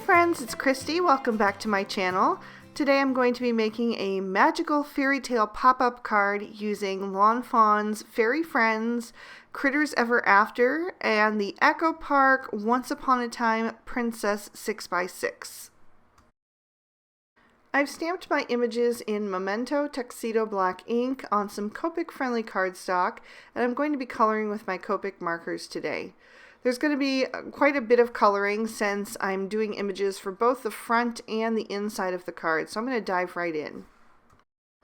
friends, it's Christy. Welcome back to my channel. Today I'm going to be making a magical fairy tale pop-up card using Lawn Fawn's Fairy Friends, Critters Ever After, and the Echo Park Once Upon a Time Princess 6x6. I've stamped my images in Memento Tuxedo black ink on some Copic friendly cardstock, and I'm going to be coloring with my Copic markers today. There's going to be quite a bit of coloring since I'm doing images for both the front and the inside of the card, so I'm going to dive right in.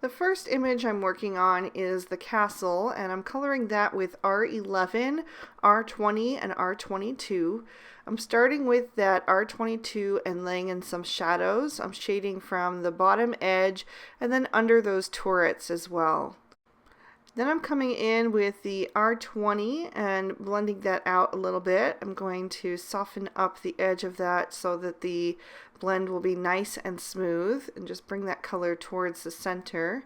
The first image I'm working on is the castle, and I'm coloring that with R11, R20, and R22. I'm starting with that R22 and laying in some shadows. I'm shading from the bottom edge and then under those turrets as well. Then I'm coming in with the R20 and blending that out a little bit. I'm going to soften up the edge of that so that the blend will be nice and smooth, and just bring that color towards the center.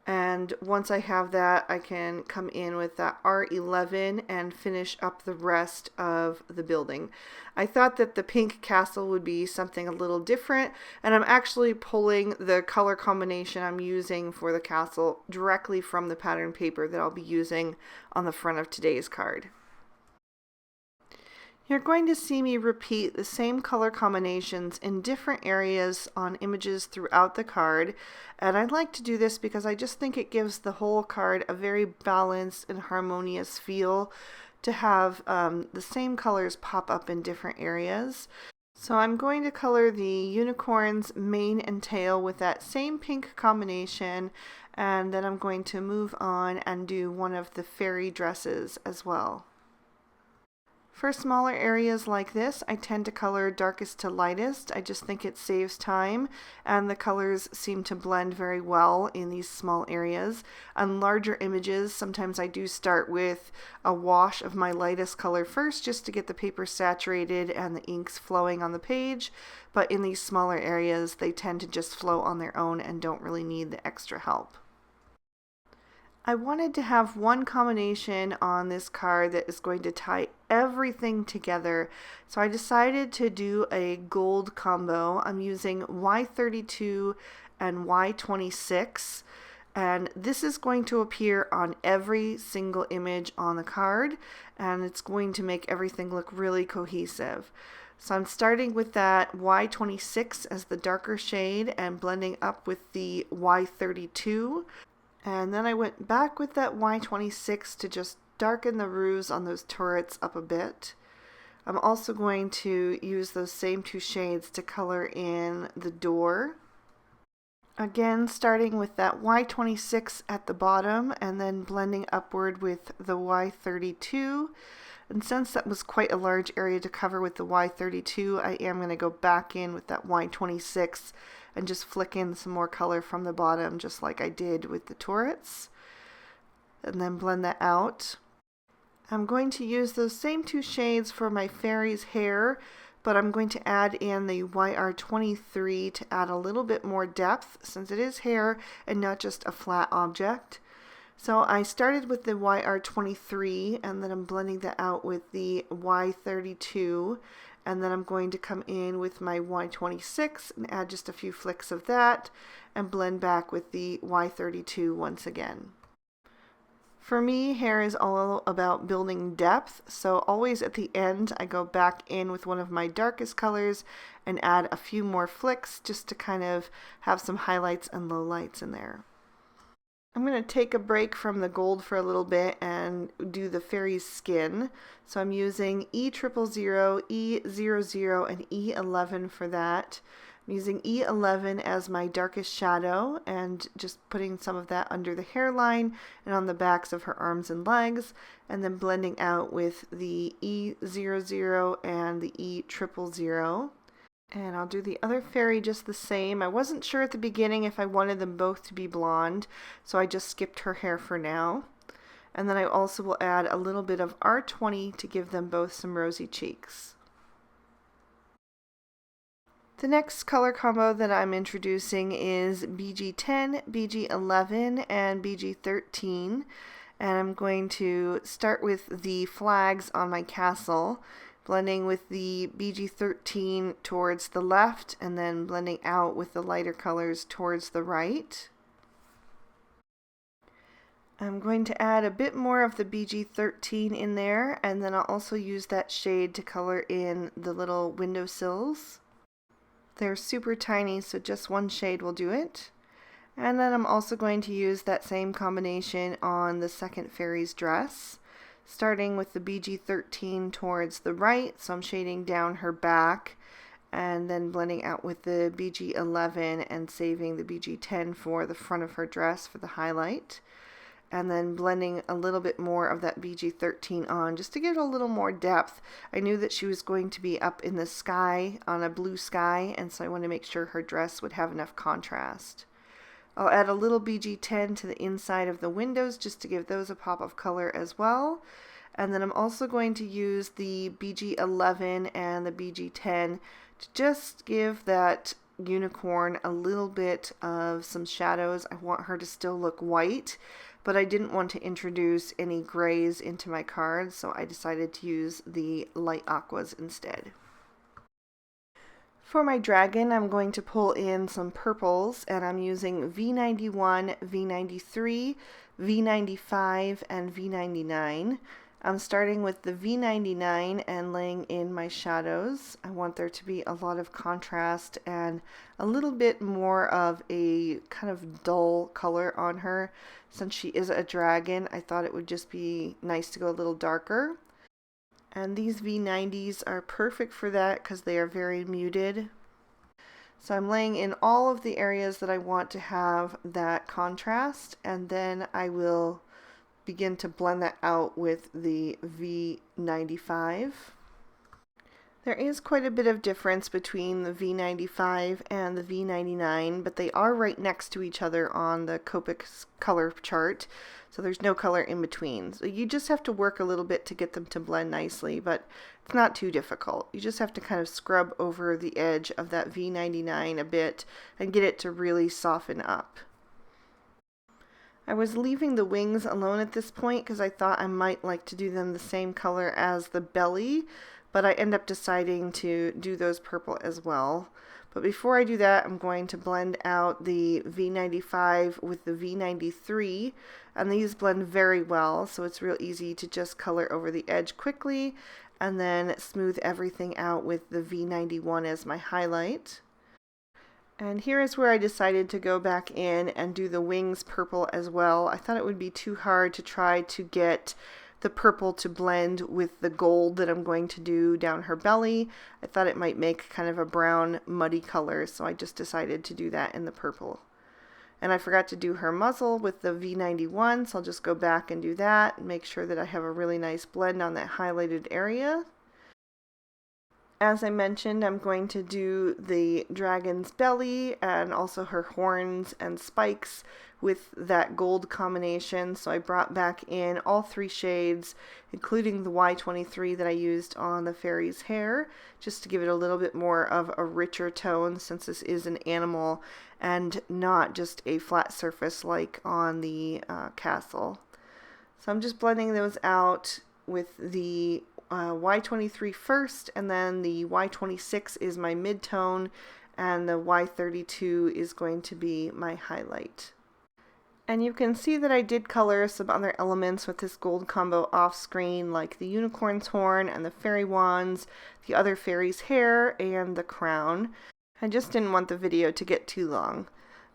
And once I have that, I can come in with that R11 and finish up the rest of the building. I thought that the pink castle would be something a little different, and I'm actually pulling the color combination I'm using for the castle directly from the pattern paper that I'll be using on the front of today's card. You're going to see me repeat the same color combinations in different areas on images throughout the card, and I like to do this because I just think it gives the whole card a very balanced and harmonious feel to have the same colors pop up in different areas. So I'm going to color the unicorn's mane and tail with that same pink combination, and then I'm going to move on and do one of the fairy dresses as well. For smaller areas like this, I tend to color darkest to lightest. I just think it saves time, and the colors seem to blend very well in these small areas. On larger images, sometimes I do start with a wash of my lightest color first just to get the paper saturated and the inks flowing on the page, but in these smaller areas, they tend to just flow on their own and don't really need the extra help. I wanted to have one combination on this card that is going to tie everything together, so I decided to do a gold combo. I'm using Y32 and Y26, and this is going to appear on every single image on the card, and it's going to make everything look really cohesive. So I'm starting with that Y26 as the darker shade and blending up with the Y32. And then I went back with that Y26 to just darken the roofs on those turrets up a bit. I'm also going to use those same two shades to color in the door. Again, starting with that Y26 at the bottom and then blending upward with the Y32. And since that was quite a large area to cover with the Y32, I am going to go back in with that Y26 and just flick in some more color from the bottom, just like I did with the turrets, and then blend that out. I'm going to use those same two shades for my fairy's hair, but I'm going to add in the YR23 to add a little bit more depth since it is hair and not just a flat object. So I started with the YR23 and then I'm blending that out with the Y32, and then I'm going to come in with my Y26 and add just a few flicks of that and blend back with the Y32 once again. For me, hair is all about building depth, so always at the end I go back in with one of my darkest colors and add a few more flicks just to kind of have some highlights and lowlights in there. I'm going to take a break from the gold for a little bit and do the fairy's skin. So I'm using E000, E00, and E11 for that. I'm using E11 as my darkest shadow and just putting some of that under the hairline and on the backs of her arms and legs, and then blending out with the E00 and the E000. And I'll do the other fairy just the same. I wasn't sure at the beginning if I wanted them both to be blonde, so I just skipped her hair for now. And then I also will add a little bit of R20 to give them both some rosy cheeks. The next color combo that I'm introducing is BG10, BG11, and BG13. And I'm going to start with the flags on my castle. blending with the BG13 towards the left and then blending out with the lighter colors towards the right. I'm going to add a bit more of the BG13 in there, and then I'll also use that shade to color in the little windowsills. They're super tiny, so just one shade will do it. And then I'm also going to use that same combination on the second fairy's dress, starting with the BG13 towards the right, so I'm shading down her back, and then blending out with the BG11 and saving the BG10 for the front of her dress for the highlight. And then blending a little bit more of that BG13 on just to give it a little more depth. I knew that she was going to be up in the sky on a blue sky, and so I wanted to make sure her dress would have enough contrast. I'll add a little BG10 to the inside of the windows just to give those a pop of color as well. And then I'm also going to use the BG11 and the BG10 to just give that unicorn a little bit of some shadows. I want her to still look white, but I didn't want to introduce any grays into my cards, so I decided to use the light aquas instead. For my dragon, I'm going to pull in some purples, and I'm using V91, V93, V95, and V99. I'm starting with the V99 and laying in my shadows. I want there to be a lot of contrast and a little bit more of a kind of dull color on her. Since she is a dragon, I thought it would just be nice to go a little darker. And these V90s are perfect for that because they are very muted. So I'm laying in all of the areas that I want to have that contrast, and then I will begin to blend that out with the V95. There is quite a bit of difference between the V95 and the V99, but they are right next to each other on the Copic color chart, so there's no color in between. So you just have to work a little bit to get them to blend nicely, but it's not too difficult. You just have to kind of scrub over the edge of that V99 a bit and get it to really soften up. I was leaving the wings alone at this point because I thought I might like to do them the same color as the belly, but I end up deciding to do those purple as well. But before I do that, I'm going to blend out the V95 with the V93, and these blend very well, so it's real easy to just color over the edge quickly and then smooth everything out with the V91 as my highlight. And here is where I decided to go back in and do the wings purple as well. I thought it would be too hard to try to get the purple to blend with the gold that I'm going to do down her belly. I thought it might make kind of a brown muddy color, so I just decided to do that in the purple. And I forgot to do her muzzle with the V91, so I'll just go back and do that and make sure that I have a really nice blend on that highlighted area. As I mentioned, I'm going to do the dragon's belly and also her horns and spikes with that gold combination. So I brought back in all three shades, including the Y23 that I used on the fairy's hair, just to give it a little bit more of a richer tone since this is an animal and not just a flat surface like on the castle. So I'm just blending those out with the Y23 first, and then the Y26 is my mid-tone, and the Y32 is going to be my highlight. And you can see that I did color some other elements with this gold combo off screen, like the unicorn's horn and the fairy wands, the other fairy's hair, and the crown. I just didn't want the video to get too long.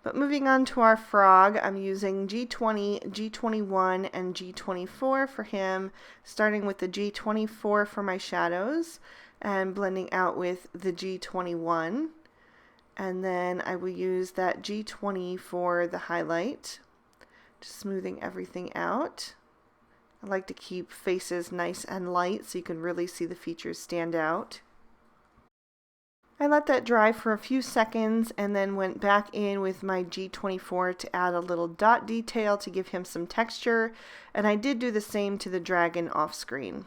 But moving on to our frog, I'm using G20, G21, and G24 for him, starting with the G24 for my shadows and blending out with the G21. And then I will use that G20 for the highlight, just smoothing everything out. I like to keep faces nice and light so you can really see the features stand out. I let that dry for a few seconds and then went back in with my G24 to add a little dot detail to give him some texture, and I did do the same to the dragon off screen.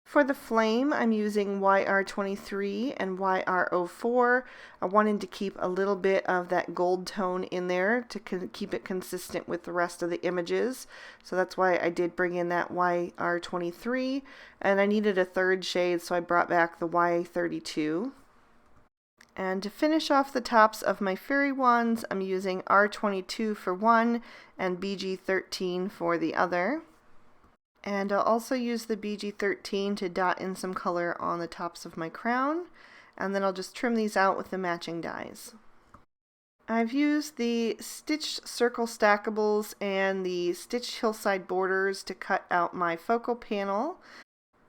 For the flame, I'm using YR23 and YR04. I wanted to keep a little bit of that gold tone in there to keep it consistent with the rest of the images. So that's why I did bring in that YR23, and I needed a third shade, so I brought back the Y32. And to finish off the tops of my fairy wands, I'm using R22 for one and BG13 for the other. And I'll also use the BG13 to dot in some color on the tops of my crown, and then I'll just trim these out with the matching dies. I've used the stitched circle stackables and the stitched hillside borders to cut out my focal panel.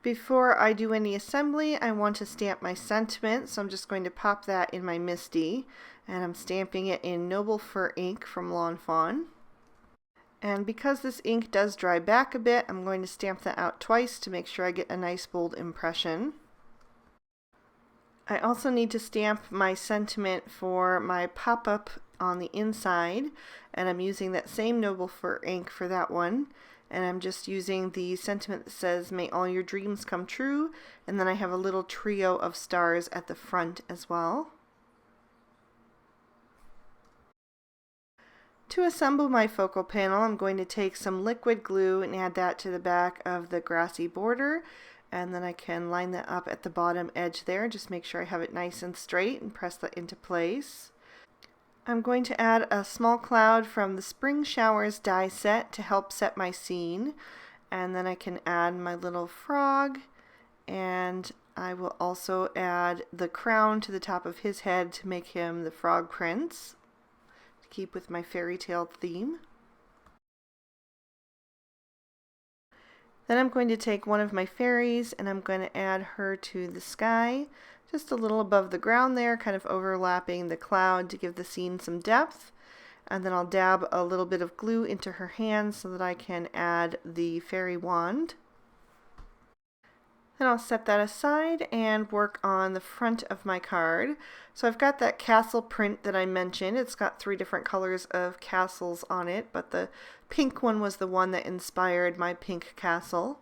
Before I do any assembly, I want to stamp my sentiment, so I'm just going to pop that in my MISTI, and I'm stamping it in Noble Fur ink from Lawn Fawn. And because this ink does dry back a bit, I'm going to stamp that out twice to make sure I get a nice bold impression. I also need to stamp my sentiment for my pop-up on the inside, and I'm using that same Noble Fur ink for that one. And I'm just using the sentiment that says, "May all your dreams come true," and then I have a little trio of stars at the front as well. To assemble my focal panel, I'm going to take some liquid glue and add that to the back of the grassy border, and then I can line that up at the bottom edge there. Just make sure I have it nice and straight and press that into place. I'm going to add a small cloud from the Spring Showers die set to help set my scene, and then I can add my little frog, and I will also add the crown to the top of his head to make him the Frog Prince, to keep with my fairy tale theme. Then I'm going to take one of my fairies and I'm going to add her to the sky, just a little above the ground there, kind of overlapping the cloud to give the scene some depth. And then I'll dab a little bit of glue into her hand so that I can add the fairy wand. Then I'll set that aside and work on the front of my card. So I've got that castle print that I mentioned. It's got 3 different colors of castles on it, but the pink one was the one that inspired my pink castle.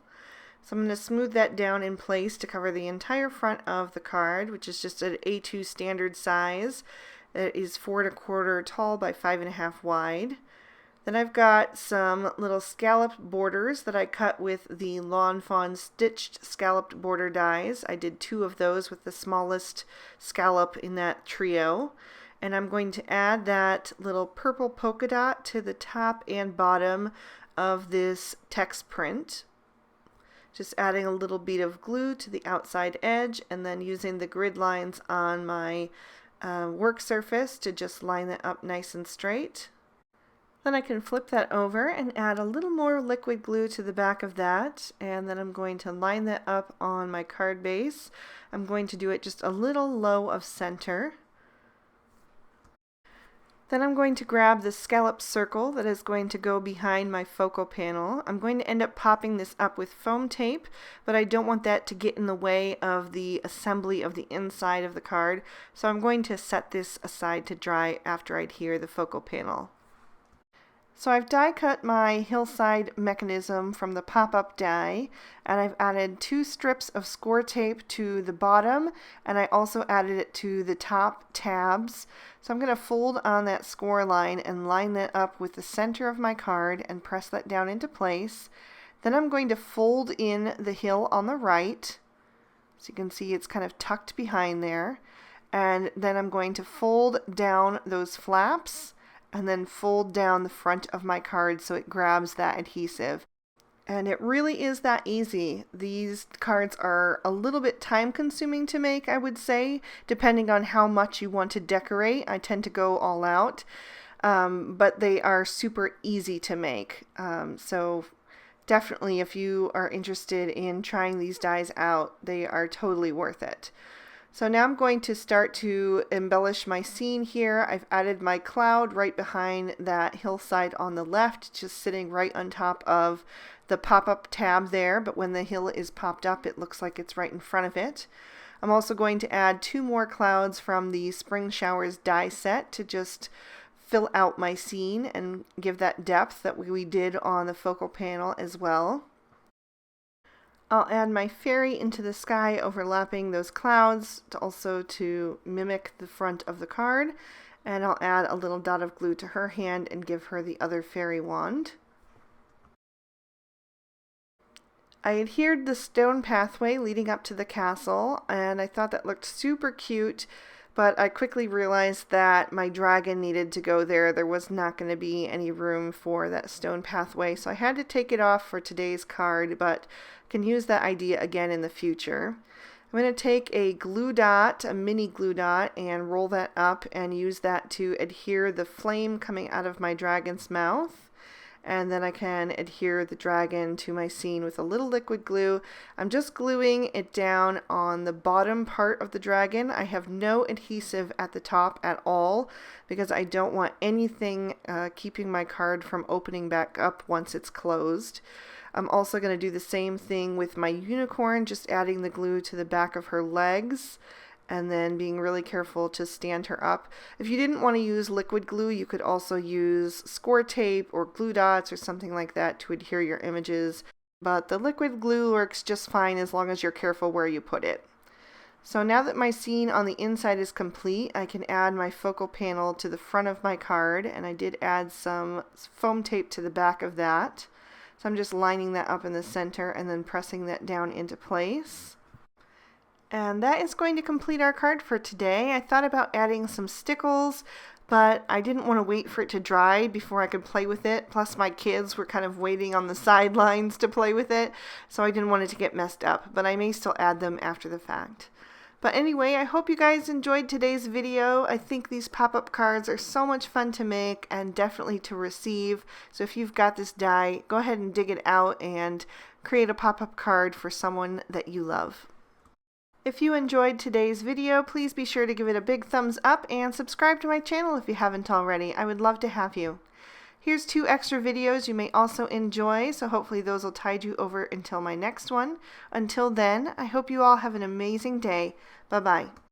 So I'm going to smooth that down in place to cover the entire front of the card, which is just an A2 standard size. It is 4 1/4 tall by 5 1/2 wide. Then I've got some little scalloped borders that I cut with the Lawn Fawn stitched scalloped border dies. I did 2 of those with the smallest scallop in that trio. And I'm going to add that little purple polka dot to the top and bottom of this text print. Just adding a little bead of glue to the outside edge and then using the grid lines on my work surface to just line it up nice and straight. Then I can flip that over and add a little more liquid glue to the back of that, and then I'm going to line that up on my card base. I'm going to do it just a little low of center. Then I'm going to grab the scallop circle that is going to go behind my focal panel. I'm going to end up popping this up with foam tape, but I don't want that to get in the way of the assembly of the inside of the card, so I'm going to set this aside to dry after I adhere the focal panel. So I've die cut my hillside mechanism from the pop-up die, and I've added 2 strips of score tape to the bottom, and I also added it to the top tabs. So I'm going to fold on that score line and line that up with the center of my card and press that down into place. Then I'm going to fold in the hill on the right. So you can see it's kind of tucked behind there. And then I'm going to fold down those flaps and then fold down the front of my card so it grabs that adhesive. And it really is that easy. These cards are a little bit time consuming to make, I would say, depending on how much you want to decorate. I tend to go all out, but they are super easy to make. So definitely if you are interested in trying these dies out, they are totally worth it. So now I'm going to start to embellish my scene here. I've added my cloud right behind that hillside on the left, just sitting right on top of the pop-up tab there, but when the hill is popped up, it looks like it's right in front of it. I'm also going to add 2 more clouds from the Spring Showers die set to just fill out my scene and give that depth that we did on the focal panel as well. I'll add my fairy into the sky overlapping those clouds to mimic the front of the card. And I'll add a little dot of glue to her hand and give her the other fairy wand. I adhered the stone pathway leading up to the castle, and I thought that looked super cute, but I quickly realized that my dragon needed to go there. There was not going to be any room for that stone pathway, so I had to take it off for today's card, but can use that idea again in the future. I'm going to take a glue dot, a mini glue dot, and roll that up and use that to adhere the flame coming out of my dragon's mouth. And then I can adhere the dragon to my scene with a little liquid glue. I'm just gluing it down on the bottom part of the dragon. I have no adhesive at the top at all because I don't want anything keeping my card from opening back up once it's closed. I'm also going to do the same thing with my unicorn, just adding the glue to the back of her legs and then being really careful to stand her up. If you didn't want to use liquid glue, you could also use score tape or glue dots or something like that to adhere your images. But the liquid glue works just fine as long as you're careful where you put it. So now that my scene on the inside is complete, I can add my focal panel to the front of my card, and I did add some foam tape to the back of that. So I'm just lining that up in the center and then pressing that down into place. And that is going to complete our card for today. I thought about adding some stickles, but I didn't want to wait for it to dry before I could play with it. Plus my kids were kind of waiting on the sidelines to play with it, so I didn't want it to get messed up, but I may still add them after the fact. But anyway, I hope you guys enjoyed today's video. I think these pop-up cards are so much fun to make and definitely to receive. So if you've got this die, go ahead and dig it out and create a pop-up card for someone that you love. If you enjoyed today's video, please be sure to give it a big thumbs up and subscribe to my channel if you haven't already. I would love to have you. Here's 2 extra videos you may also enjoy, so hopefully those will tide you over until my next one. Until then, I hope you all have an amazing day. Bye-bye.